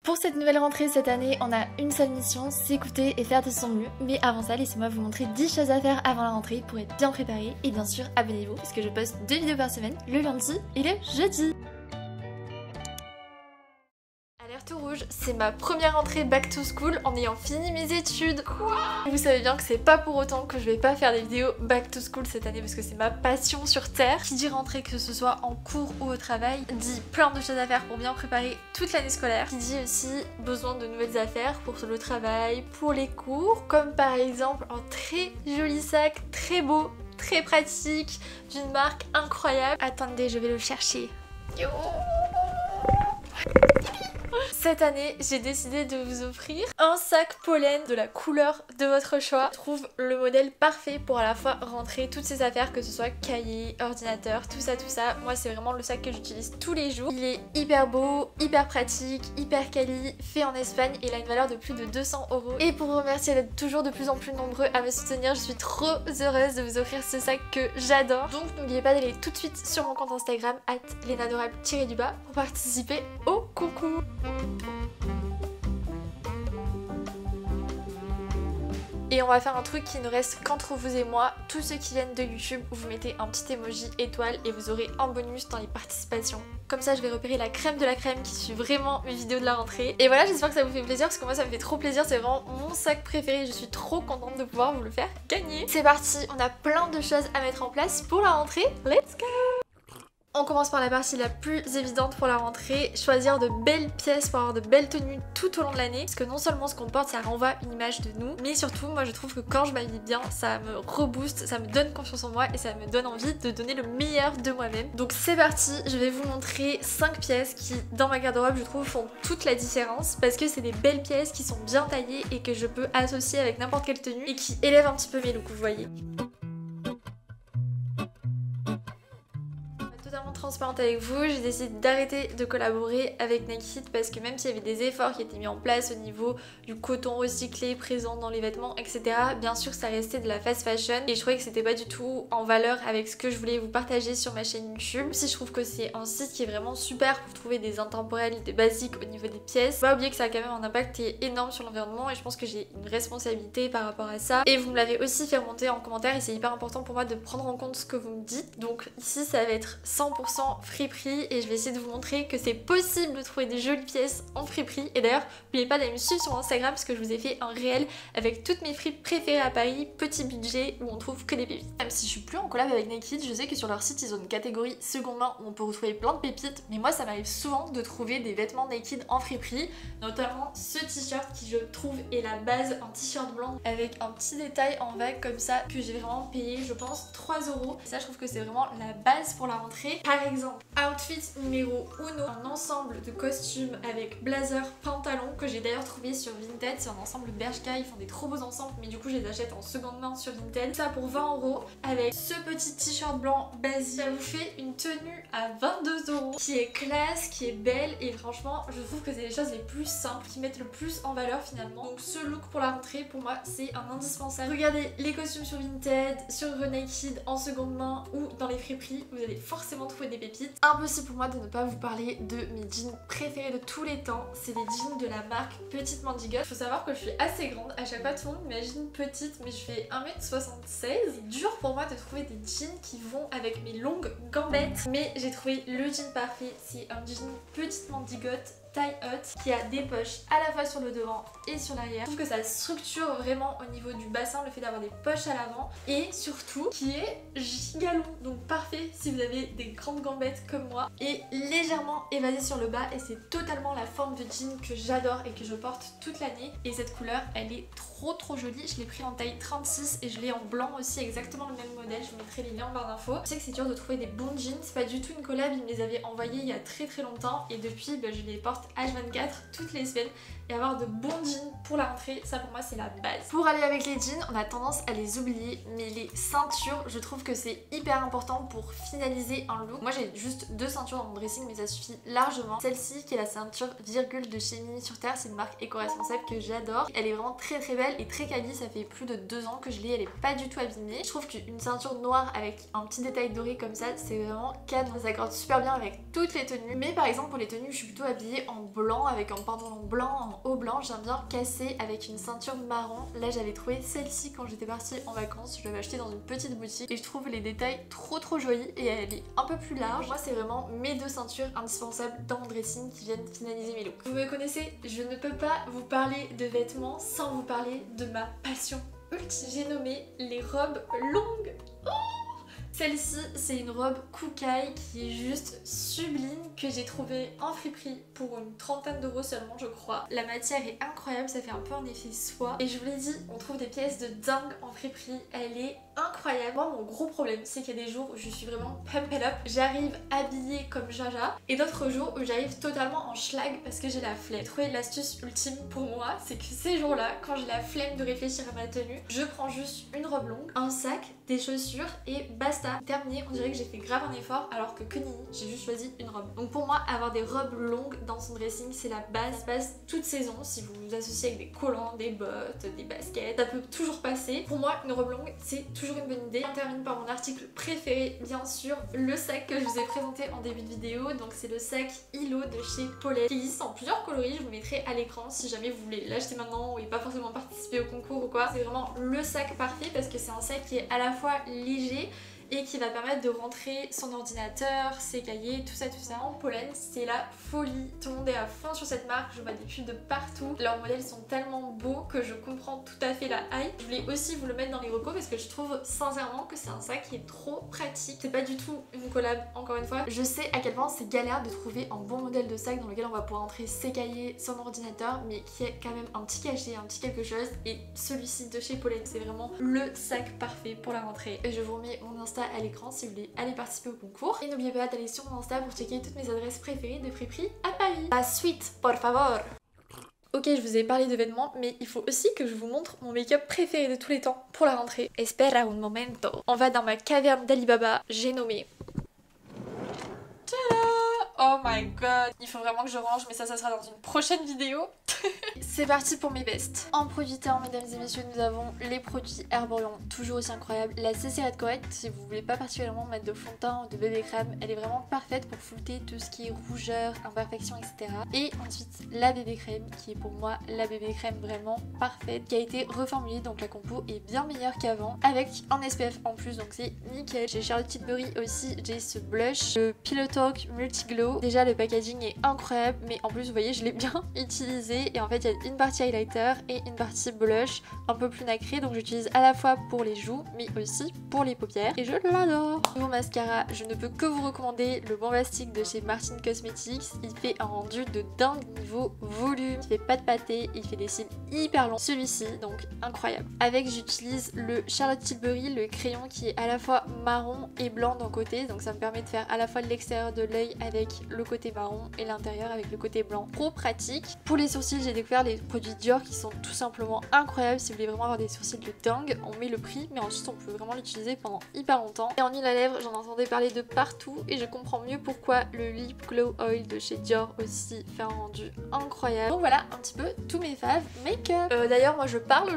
Pour cette nouvelle rentrée cette année, on a une seule mission, s'écouter et faire de son mieux. Mais avant ça, laissez-moi vous montrer 10 choses à faire avant la rentrée pour être bien préparé. Et bien sûr, abonnez-vous parce que je poste 2 vidéos par semaine, le lundi et le jeudi. Alerte rouge, c'est ma première rentrée back to school en ayant fini mes études. Quoi? Vous savez bien que c'est pas pour autant que je vais pas faire des vidéos back to school cette année parce que c'est ma passion sur terre. Qui dit rentrée, que ce soit en cours ou au travail, dit plein de choses à faire pour bien préparer toute l'année scolaire. Qui dit aussi besoin de nouvelles affaires pour le travail, pour les cours, comme par exemple un très joli sac, très beau, très pratique, d'une marque incroyable. Attendez, je vais le chercher. Yo! Cette année, j'ai décidé de vous offrir un sac pollen de la couleur de votre choix. Je trouve le modèle parfait pour à la fois rentrer toutes ces affaires, que ce soit cahier, ordinateur, tout ça. Moi, c'est vraiment le sac que j'utilise tous les jours. Il est hyper beau, hyper pratique, hyper quali, fait en Espagne et il a une valeur de plus de 200 €. Et pour vous remercier d'être toujours de plus en plus nombreux à me soutenir, je suis trop heureuse de vous offrir ce sac que j'adore. Donc n'oubliez pas d'aller tout de suite sur mon compte Instagram @lenadorable_du-bas pour participer au concours. Et on va faire un truc qui ne reste qu'entre vous et moi. Tous ceux qui viennent de YouTube, vous mettez un petit emoji étoile et vous aurez un bonus dans les participations. Comme ça, je vais repérer la crème de la crème qui suit vraiment mes vidéos de la rentrée. Et voilà, j'espère que ça vous fait plaisir parce que moi ça me fait trop plaisir. C'est vraiment mon sac préféré. Je suis trop contente de pouvoir vous le faire gagner. C'est parti, on a plein de choses à mettre en place pour la rentrée. Let's go! On commence par la partie la plus évidente pour la rentrée, choisir de belles pièces pour avoir de belles tenues tout au long de l'année. Parce que non seulement ce qu'on porte, ça renvoie une image de nous, mais surtout, moi je trouve que quand je m'habille bien, ça me rebooste, ça me donne confiance en moi et ça me donne envie de donner le meilleur de moi-même. Donc c'est parti, je vais vous montrer 5 pièces qui, dans ma garde-robe, je trouve font toute la différence. Parce que c'est des belles pièces qui sont bien taillées et que je peux associer avec n'importe quelle tenue et qui élèvent un petit peu mes looks, vous voyez. Transparente avec vous, j'ai décidé d'arrêter de collaborer avec Naked parce que même s'il y avait des efforts qui étaient mis en place au niveau du coton recyclé présent dans les vêtements, etc., bien sûr ça restait de la fast fashion et je trouvais que c'était pas du tout en valeur avec ce que je voulais vous partager sur ma chaîne YouTube. Si je trouve que c'est un site qui est vraiment super pour trouver des intemporels, des basiques au niveau des pièces, faut pas oublier que ça a quand même un impact qui est énorme sur l'environnement et je pense que j'ai une responsabilité par rapport à ça. Et vous me l'avez aussi fait remonter en commentaire et c'est hyper important pour moi de prendre en compte ce que vous me dites. Donc ici ça va être 100% friperie et je vais essayer de vous montrer que c'est possible de trouver des jolies pièces en friperie. Et d'ailleurs n'oubliez pas d'aller me suivre sur Instagram parce que je vous ai fait un réel avec toutes mes fripes préférées à Paris, petit budget où on trouve que des pépites. Même si je suis plus en collab avec Naked, je sais que sur leur site ils ont une catégorie seconde main où on peut retrouver plein de pépites, mais moi ça m'arrive souvent de trouver des vêtements Naked en friperie, notamment ce t-shirt qui je trouve est la base, un t-shirt blanc avec un petit détail en vague comme ça que j'ai vraiment payé je pense 3 €. Et ça je trouve que c'est vraiment la base pour la rentrée. Par exemple, outfit numéro 1, un ensemble de costumes avec blazer, pantalon que j'ai d'ailleurs trouvé sur Vinted. C'est un ensemble Bershka, ils font des trop beaux ensembles mais du coup je les achète en seconde main sur Vinted. Ça pour 20 € avec ce petit t-shirt blanc basique. Ça vous fait une tenue à 22 € qui est classe, qui est belle et franchement je trouve que c'est les choses les plus simples qui mettent le plus en valeur finalement. Donc ce look pour la rentrée pour moi c'est un indispensable. Regardez les costumes sur Vinted, sur Naked en seconde main ou dans les friperies, vous allez forcément trouver des pépites. Impossible pour moi de ne pas vous parler de mes jeans préférés de tous les temps. C'est les jeans de la marque Petite Mandigote. Il faut savoir que je suis assez grande. À chaque fois tout le monde m'imagine petite mais je fais 1m76. C'est dur pour moi de trouver des jeans qui vont avec mes longues gambettes. Mais j'ai trouvé le jean parfait. C'est un jean Petite Mandigote taille haute qui a des poches à la fois sur le devant et sur l'arrière. Je trouve que ça structure vraiment au niveau du bassin le fait d'avoir des poches à l'avant et surtout qui est giga long, donc parfait si vous avez des grandes gambettes comme moi, et légèrement évasé sur le bas et c'est totalement la forme de jean que j'adore et que je porte toute l'année. Et cette couleur elle est trop jolie, je l'ai pris en taille 36 et je l'ai en blanc aussi, exactement le même modèle, je vous mettrai les liens en barre d'infos. Je sais que c'est dur de trouver des bons jeans, c'est pas du tout une collab, ils me les avaient envoyés il y a très longtemps et depuis je les porte H24 toutes les semaines. Et avoir de bons jeans pour la rentrée, ça pour moi c'est la base. Pour aller avec les jeans, on a tendance à les oublier, mais les ceintures, je trouve que c'est hyper important pour finaliser un look. Moi j'ai juste 2 ceintures dans mon dressing mais ça suffit largement. Celle-ci qui est la ceinture virgule de chez Mimi sur Terre, c'est une marque éco-responsable que j'adore. Elle est vraiment très belle belle et très quali, ça fait plus de 2 ans que je l'ai, elle est pas du tout abîmée. Je trouve qu'une ceinture noire avec un petit détail doré comme ça, c'est vraiment canon, ça s'accorde super bien avec toutes les tenues. Mais par exemple pour les tenues, je suis plutôt habillée en blanc avec un pantalon blanc, en haut blanc, j'aime bien casser avec une ceinture marron. Là j'avais trouvé celle-ci quand j'étais partie en vacances, je l'avais achetée dans une petite boutique et je trouve les détails trop jolis et elle est un peu plus large. Moi c'est vraiment mes 2 ceintures indispensables dans mon dressing qui viennent finaliser mes looks. Vous me connaissez, je ne peux pas vous parler de vêtements sans vous parler de ma passion ultime. J'ai nommé les robes longues. Oh, celle-ci, c'est une robe Kookai qui est juste sublime, que j'ai trouvée en friperie pour une 30aine d'euros seulement, je crois. La matière est incroyable, ça fait un peu un effet soie. Et je vous l'ai dit, on trouve des pièces de dingue en friperie. Elle est incroyable. Moi, mon gros problème, c'est qu'il y a des jours où je suis vraiment pump it up. J'arrive habillée comme Jaja. Et d'autres jours où j'arrive totalement en schlag parce que j'ai la flemme. Trouver l'astuce ultime pour moi, c'est que ces jours-là, quand j'ai la flemme de réfléchir à ma tenue, je prends juste une robe longue, un sac, des chaussures et basta. Terminé, on dirait que j'ai fait grave un effort alors que nenni, j'ai juste choisi une robe. Donc pour moi, avoir des robes longues dans son dressing, c'est la base. Ça passe toute saison. Si vous vous associez avec des collants, des bottes, des baskets, ça peut toujours passer. Pour moi, une robe longue, c'est toujours une bonne idée. On termine par mon article préféré, bien sûr, le sac que je vous ai présenté en début de vidéo. Donc c'est le sac Hilo de chez Paulette, qui existe en plusieurs coloris. Je vous mettrai à l'écran si jamais vous voulez l'acheter maintenant et pas forcément participer au concours ou quoi. C'est vraiment le sac parfait parce que c'est un sac qui est à la fois léger et qui va permettre de rentrer son ordinateur, ses cahiers, tout ça. En pollen, c'est la folie. Tout le monde est à fond sur cette marque, je vois des pubs de partout. Leurs modèles sont tellement beaux que je comprends tout à fait la hype. Je voulais aussi vous le mettre dans les recos parce que je trouve sincèrement que c'est un sac qui est trop pratique. C'est pas du tout une collab, encore une fois. Je sais à quel point c'est galère de trouver un bon modèle de sac dans lequel on va pouvoir entrer ses cahiers, son ordinateur, mais qui est quand même un petit cachet, un petit quelque chose. Et celui-ci de chez Pollen, c'est vraiment le sac parfait pour la rentrée. Et je vous remets mon Insta à l'écran si vous voulez aller participer au concours. Et n'oubliez pas d'aller sur mon Insta pour checker toutes mes adresses préférées de friperie à Paris. La suite, por favor. Ok, je vous ai parlé de vêtements, mais il faut aussi que je vous montre mon make-up préféré de tous les temps pour la rentrée. Espera un momento. On va dans ma caverne d'Alibaba, j'ai nommé... Tada! Oh my god, il faut vraiment que je range, mais ça sera dans une prochaine vidéo. C'est parti pour mes vestes. En produit teint, mesdames et messieurs, nous avons les produits Herborian, toujours aussi incroyables. La CC Red Correct, si vous voulez pas particulièrement mettre de fond de teint ou de bébé crème, elle est vraiment parfaite pour flouter tout ce qui est rougeur, imperfection, etc. Et ensuite, la bébé crème, qui est pour moi la bébé crème vraiment parfaite, qui a été reformulée, donc la compo est bien meilleure qu'avant, avec un SPF en plus, donc c'est nickel. Chez Charlotte Tilbury aussi, j'ai ce blush, le Pillow Talk Multi Glow. Déjà, le packaging est incroyable, mais en plus, vous voyez, je l'ai bien utilisé. Et en fait, il y a une partie highlighter et une partie blush un peu plus nacrée. Donc j'utilise à la fois pour les joues, mais aussi pour les paupières. Et je l'adore. Nouveau mascara, je ne peux que vous recommander le Bombastic de chez Martin Cosmetics. Il fait un rendu de dingue niveau volume. Il fait pas de pâté, il fait des cils hyper longs. Celui-ci, donc incroyable. Avec, j'utilise le Charlotte Tilbury, le crayon qui est à la fois marron et blanc d'un côté. Donc ça me permet de faire à la fois l'extérieur de l'œil avec le côté marron et l'intérieur avec le côté blanc. Trop pratique. Pour les sourcils, j'ai découvert les produits Dior qui sont tout simplement incroyables. Si vous voulez vraiment avoir des sourcils de dingue, on met le prix, mais ensuite on peut vraiment l'utiliser pendant hyper longtemps. Et en huile à lèvres, j'en entendais parler de partout et je comprends mieux pourquoi le Lip Glow Oil de chez Dior aussi fait un rendu incroyable. Donc voilà un petit peu tous mes faves make-up. D'ailleurs, moi je parle,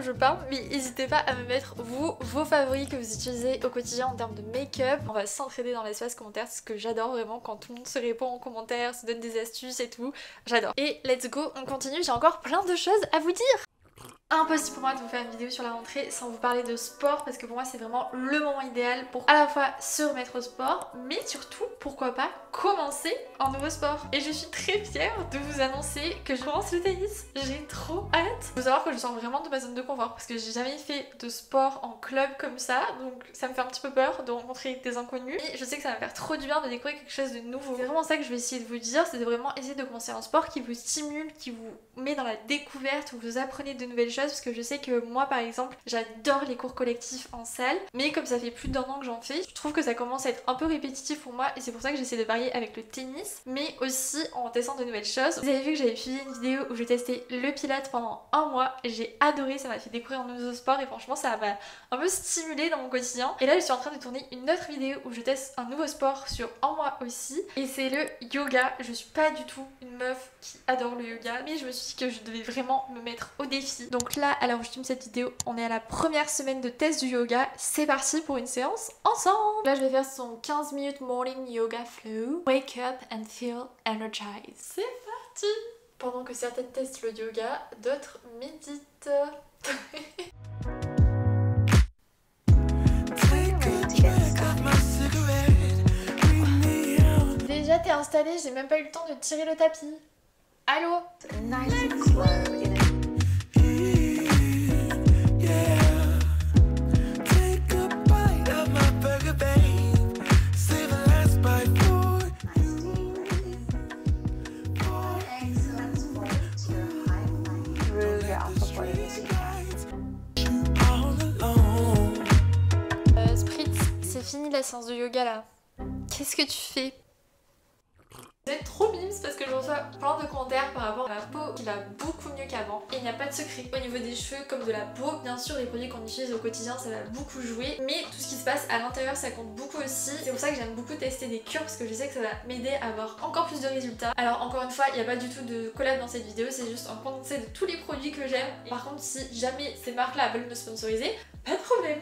mais n'hésitez pas à me mettre vous, vos favoris que vous utilisez au quotidien en termes de make-up. On va s'entraider dans l'espace commentaire, c'est ce que j'adore vraiment quand tout le monde se répond en commentaire, se donne des astuces et tout. J'adore. Et let's go, on continue, j'ai encore plein de choses à vous dire. Impossible pour moi de vous faire une vidéo sur la rentrée sans vous parler de sport parce que pour moi c'est vraiment le moment idéal pour à la fois se remettre au sport mais surtout pourquoi pas commencer un nouveau sport. Et je suis très fière de vous annoncer que je commence le tennis. J'ai trop hâte. Faut savoir que je sors vraiment de ma zone de confort parce que j'ai jamais fait de sport en club comme ça, donc ça me fait un petit peu peur de rencontrer des inconnus. Et je sais que ça va me faire trop du bien de découvrir quelque chose de nouveau. C'est vraiment ça que je vais essayer de vous dire, c'est de vraiment essayer de commencer un sport qui vous stimule, qui vous met dans la découverte, où vous apprenez de nouvelles choses. Parce que je sais que moi par exemple j'adore les cours collectifs en salle, mais comme ça fait plus d'1 an que j'en fais, je trouve que ça commence à être un peu répétitif pour moi et c'est pour ça que j'essaie de varier avec le tennis, mais aussi en testant de nouvelles choses. Vous avez vu que j'avais publié une vidéo où je testais le pilates pendant 1 mois, j'ai adoré, ça m'a fait découvrir un nouveau sport et franchement ça m'a un peu stimulé dans mon quotidien. Et là je suis en train de tourner une autre vidéo où je teste un nouveau sport sur 1 mois aussi, et c'est le yoga. Je suis pas du tout une meuf qui adore le yoga, mais je me suis dit que je devais vraiment me mettre au défi. Donc Donc là, à l'heure où je filme cette vidéo, on est à la première semaine de test du yoga. C'est parti pour une séance ensemble. Là, je vais faire son 15 minutes morning yoga flow. Wake up and feel energized. C'est parti. Pendant que certaines testent le yoga, d'autres méditent. Déjà, t'es installée, j'ai même pas eu le temps de tirer le tapis. Allô? Spritz, c'est fini la séance de yoga là. Qu'est-ce que tu fais? Vous êtes trop mimes parce que je reçois plein de commentaires par rapport à ma peau qui va beaucoup mieux qu'avant et il n'y a pas de secret. Au niveau des cheveux comme de la peau, bien sûr les produits qu'on utilise au quotidien ça va beaucoup jouer, mais tout ce qui se passe à l'intérieur ça compte beaucoup aussi. C'est pour ça que j'aime beaucoup tester des cures parce que je sais que ça va m'aider à avoir encore plus de résultats. Alors encore une fois il n'y a pas du tout de collab dans cette vidéo, c'est juste un condensé de tous les produits que j'aime. Par contre si jamais ces marques là veulent me sponsoriser, pas de problème.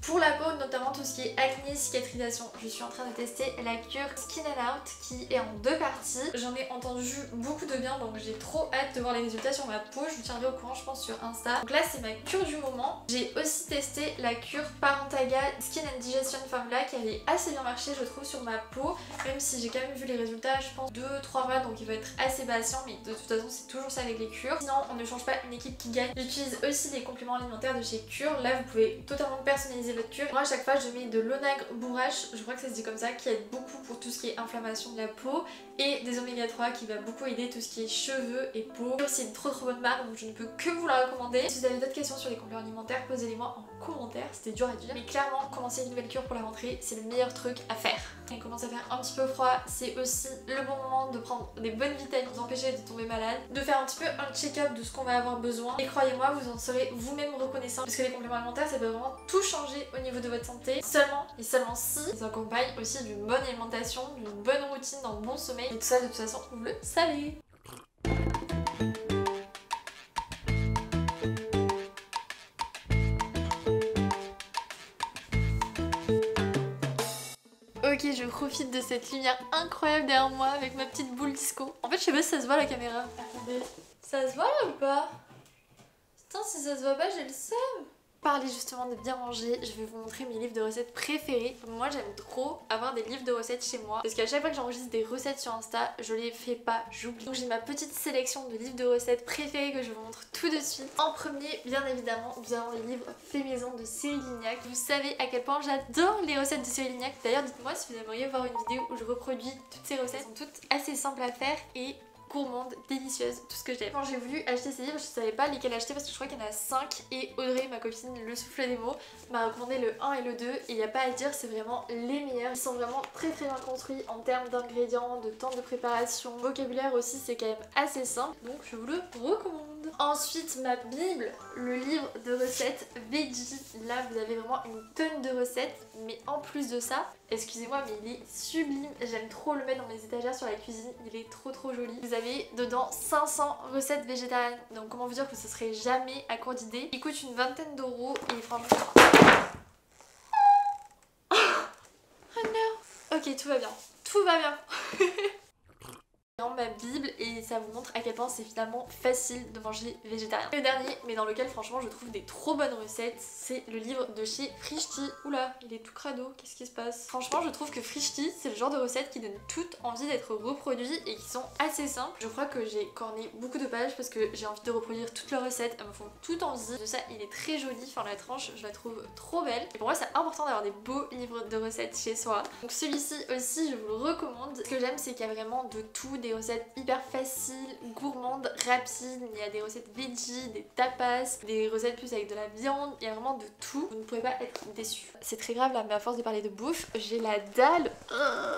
Pour la peau, notamment tout ce qui est acné, cicatrisation, je suis en train de tester la cure Skin and Out qui est en 2 parties. J'en ai entendu beaucoup de bien donc j'ai trop hâte de voir les résultats sur ma peau. Je vous tiendrai au courant je pense sur Insta. Donc là c'est ma cure du moment. J'ai aussi testé la cure Parentaga Skin and Digestion Formula qui avait assez bien marché je trouve sur ma peau. Même si j'ai quand même vu les résultats je pense 2-3 mois donc il va être assez patient mais de toute façon c'est toujours ça avec les cures. Sinon on ne change pas une équipe qui gagne. J'utilise aussi les compléments alimentaires de chez Cure. Là vous pouvez totalement personnaliser votre cure. Moi à chaque fois je mets de l'onagre bourrache, je crois que ça se dit comme ça, qui aide beaucoup pour tout ce qui est inflammation de la peau et des oméga 3 qui va beaucoup aider tout ce qui est cheveux et peau. C'est une trop bonne marque donc je ne peux que vous la recommander. Si vous avez d'autres questions sur les compléments alimentaires, posez-les moi en commentaire, c'était dur à dire. Mais clairement commencer une nouvelle cure pour la rentrée c'est le meilleur truc à faire. Il commence à faire un petit peu froid, c'est aussi le bon moment de prendre des bonnes vitamines, vous empêcher de tomber malade, de faire un petit peu un check-up de ce qu'on va avoir besoin et croyez-moi vous en serez vous-même reconnaissant parce que les compléments alimentaires ça peut vraiment tout changer au niveau de votre santé seulement et seulement si ils accompagnent aussi d'une bonne alimentation, d'une bonne routine, d'un bon sommeil et tout ça de toute façon vous le savez. Ok, je profite de cette lumière incroyable derrière moi avec ma petite boule disco. En fait, je sais pas si ça se voit la caméra. Attendez, ça se voit là ou pas? Putain, si ça se voit pas, j'ai le seum. Parler justement de bien manger, je vais vous montrer mes livres de recettes préférés. Moi j'aime trop avoir des livres de recettes chez moi parce qu'à chaque fois que j'enregistre des recettes sur Insta, je les fais pas, j'oublie. Donc j'ai ma petite sélection de livres de recettes préférés que je vous montre tout de suite. En premier, bien évidemment, nous avons les livres Fait maison de Cyril Lignac. Vous savez à quel point j'adore les recettes de Cyril Lignac. D'ailleurs dites-moi si vous aimeriez voir une vidéo où je reproduis toutes ces recettes. Elles sont toutes assez simples à faire et gourmande, délicieuse, tout ce que j'aime. Quand j'ai voulu acheter ces livres, je savais pas lesquels acheter parce que je crois qu'il y en a 5 et Audrey, ma copine, le souffle des mots, m'a recommandé le 1 et le 2 et il n'y a pas à dire, c'est vraiment les meilleurs. Ils sont vraiment très bien construits en termes d'ingrédients, de temps de préparation, vocabulaire aussi, c'est quand même assez simple, donc je vous le recommande. Ensuite, ma bible, le livre de recettes Veggie. Là, vous avez vraiment une tonne de recettes, mais en plus de ça, excusez-moi, mais il est sublime. J'aime trop le mettre dans mes étagères sur la cuisine, il est trop joli. Vous avez dedans 500 recettes végétariennes, donc comment vous dire que ce serait jamais à court d'idées. Il coûte une vingtaine d'euros et franchement... Oh non. Ok, tout va bien. Tout va bien. Ma bible et ça vous montre à quel point c'est finalement facile de manger végétarien. Le dernier, mais dans lequel franchement je trouve des trop bonnes recettes, c'est le livre de chez Frischti. Oula, il est tout crado, qu'est-ce qui se passe? Franchement je trouve que Frischti c'est le genre de recettes qui donnent toute envie d'être reproduites et qui sont assez simples. Je crois que j'ai corné beaucoup de pages parce que j'ai envie de reproduire toutes leurs recettes, elles me font toute envie. De ça il est très joli, enfin la tranche je la trouve trop belle. Et pour moi c'est important d'avoir des beaux livres de recettes chez soi. Donc celui-ci aussi je vous le recommande. Ce que j'aime c'est qu'il y a vraiment de tout, des recettes hyper faciles, gourmandes, rapides. Il y a des recettes veggie, des tapas, des recettes plus avec de la viande, il y a vraiment de tout. Vous ne pouvez pas être déçus. C'est très grave là, mais à force de parler de bouffe, j'ai la dalle.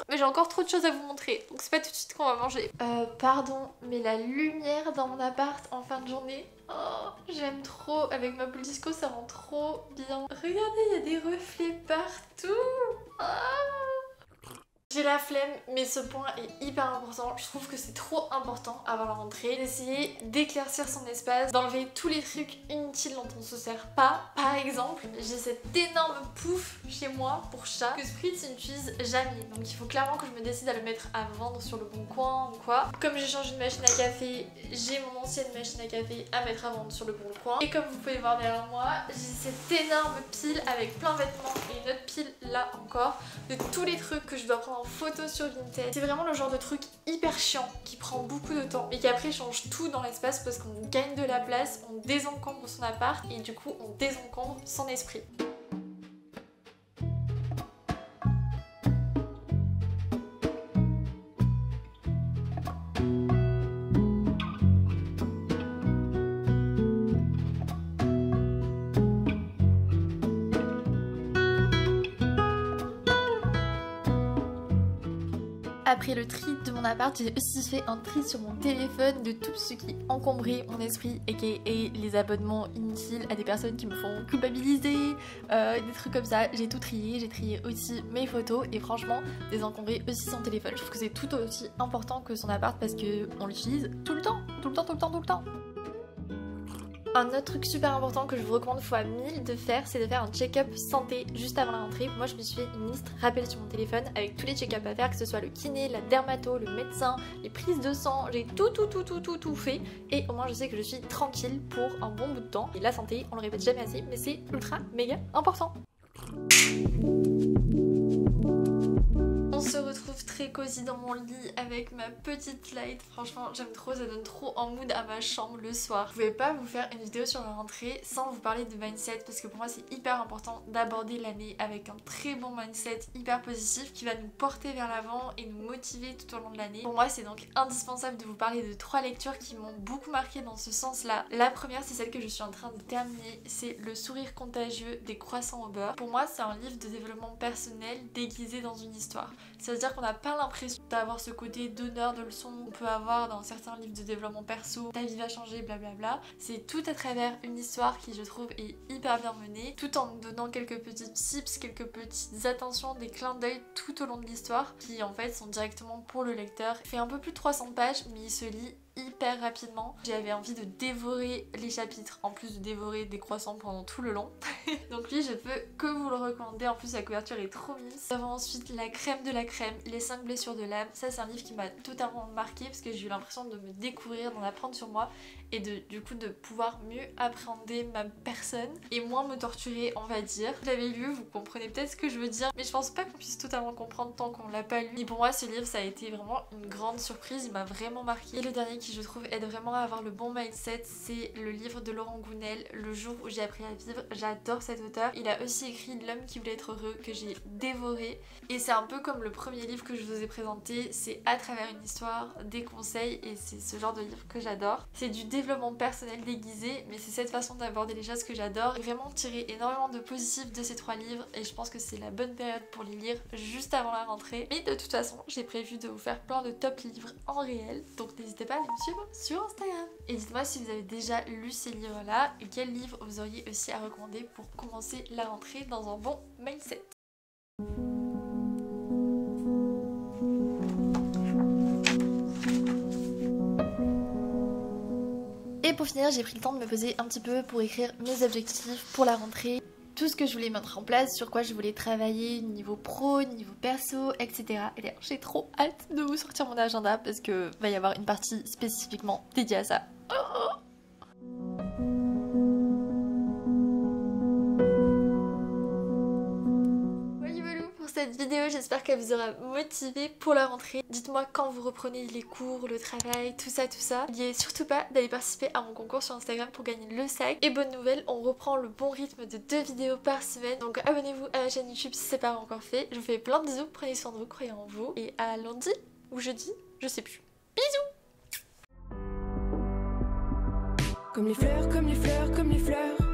Mais j'ai encore trop de choses à vous montrer, donc c'est pas tout de suite qu'on va manger. Pardon, mais la lumière dans mon appart en fin de journée, oh, j'aime trop. Avec ma boule disco, ça rend trop bien. Regardez, il y a des reflets partout. Oh. J'ai la flemme, mais ce point est hyper important. Je trouve que c'est trop important avant la rentrée d'essayer d'éclaircir son espace, d'enlever tous les trucs inutiles dont on se sert pas. Par exemple, j'ai cette énorme pouffe chez moi pour chat que Spritz n'utilise jamais. Donc il faut clairement que je me décide à le mettre à vendre sur le bon coin ou quoi. Comme j'ai changé de machine à café, j'ai mon ancienne machine à café à mettre à vendre sur le bon coin. Et comme vous pouvez voir derrière moi, j'ai cette énorme pile avec plein de vêtements et une autre pile là encore de tous les trucs que je dois prendre en photo sur Vinted. C'est vraiment le genre de truc hyper chiant qui prend beaucoup de temps mais qui après change tout dans l'espace parce qu'on gagne de la place, on désencombre son appart et du coup on désencombre son esprit. Après le tri de mon appart, j'ai aussi fait un tri sur mon téléphone de tout ce qui encombrait mon esprit aka les abonnements inutiles à des personnes qui me font culpabiliser, des trucs comme ça. J'ai tout trié, j'ai trié aussi mes photos et franchement désencombrer aussi son téléphone. Je trouve que c'est tout aussi important que son appart parce qu'on l'utilise tout le temps. Un autre truc super important que je vous recommande fois 1000 de faire, c'est de faire un check-up santé juste avant la rentrée. Moi je me suis fait une liste rappel sur mon téléphone avec tous les check-ups à faire, que ce soit le kiné, la dermato, le médecin, les prises de sang, j'ai tout fait et au moins je sais que je suis tranquille pour un bon bout de temps. Et la santé, on le répète jamais assez, mais c'est ultra méga important. On se retrouve très cosy dans mon lit avec ma petite light. Franchement j'aime trop, ça donne trop en mood à ma chambre le soir. Je pouvais pas vous faire une vidéo sur la rentrée sans vous parler de mindset parce que pour moi c'est hyper important d'aborder l'année avec un très bon mindset hyper positif qui va nous porter vers l'avant et nous motiver tout au long de l'année. Pour moi c'est donc indispensable de vous parler de 3 lectures qui m'ont beaucoup marqué dans ce sens là. La première c'est celle que je suis en train de terminer, c'est Le sourire contagieux des croissants au beurre. Pour moi c'est un livre de développement personnel déguisé dans une histoire. Ça veut dire qu'on n'a pas l'impression d'avoir ce côté donneur de leçons qu'on peut avoir dans certains livres de développement perso, ta vie va changer, blablabla. C'est tout à travers une histoire qui je trouve est hyper bien menée, tout en nous donnant quelques petits tips, quelques petites attentions, des clins d'œil tout au long de l'histoire qui en fait sont directement pour le lecteur. Il fait un peu plus de 300 pages mais il se lit hyper rapidement. J'avais envie de dévorer les chapitres en plus de dévorer des croissants pendant tout le long. Donc lui je peux que vous le recommander, en plus la couverture est trop mise. Nous avons ensuite La crème de la crème, les 5 blessures de l'âme. Ça c'est un livre qui m'a totalement marqué parce que j'ai eu l'impression de me découvrir, d'en apprendre sur moi et du coup de pouvoir mieux appréhender ma personne et moins me torturer on va dire. Vous l'avez lu, vous comprenez peut-être ce que je veux dire mais je pense pas qu'on puisse totalement comprendre tant qu'on l'a pas lu. Et pour moi ce livre ça a été vraiment une grande surprise, il m'a vraiment marqué. Et le dernier qui je trouve aide vraiment à avoir le bon mindset, c'est le livre de Laurent Gounel, Le jour où j'ai appris à vivre. J'adore cet auteur. Il a aussi écrit L'homme qui voulait être heureux que j'ai dévoré et c'est un peu comme le premier livre que je vous ai présenté, c'est à travers une histoire, des conseils et c'est ce genre de livre que j'adore. C'est du développement personnel déguisé mais c'est cette façon d'aborder les choses que j'adore. J'ai vraiment tiré énormément de positifs de ces 3 livres et je pense que c'est la bonne période pour les lire juste avant la rentrée. Mais de toute façon j'ai prévu de vous faire plein de top livres en réel donc n'hésitez pas à aller me suivre sur Instagram. Et dites-moi si vous avez déjà lu ces livres là et quels livres vous auriez aussi à recommander pour commencer la rentrée dans un bon mindset. Et pour finir j'ai pris le temps de me poser un petit peu pour écrire mes objectifs pour la rentrée. Tout ce que je voulais mettre en place, sur quoi je voulais travailler niveau pro, niveau perso, etc. Et d'ailleurs j'ai trop hâte de vous sortir mon agenda parce que va y avoir une partie spécifiquement dédiée à ça. Cette vidéo, j'espère qu'elle vous aura motivé pour la rentrée. Dites-moi quand vous reprenez les cours, le travail, tout ça. N'oubliez surtout pas d'aller participer à mon concours sur Instagram pour gagner le sac. Et bonne nouvelle, on reprend le bon rythme de 2 vidéos par semaine. Donc abonnez-vous à ma chaîne YouTube si c'est pas encore fait. Je vous fais plein de bisous, prenez soin de vous, croyez en vous. Et à lundi ou jeudi, je sais plus. Bisous! Comme les fleurs, comme les fleurs, comme les fleurs.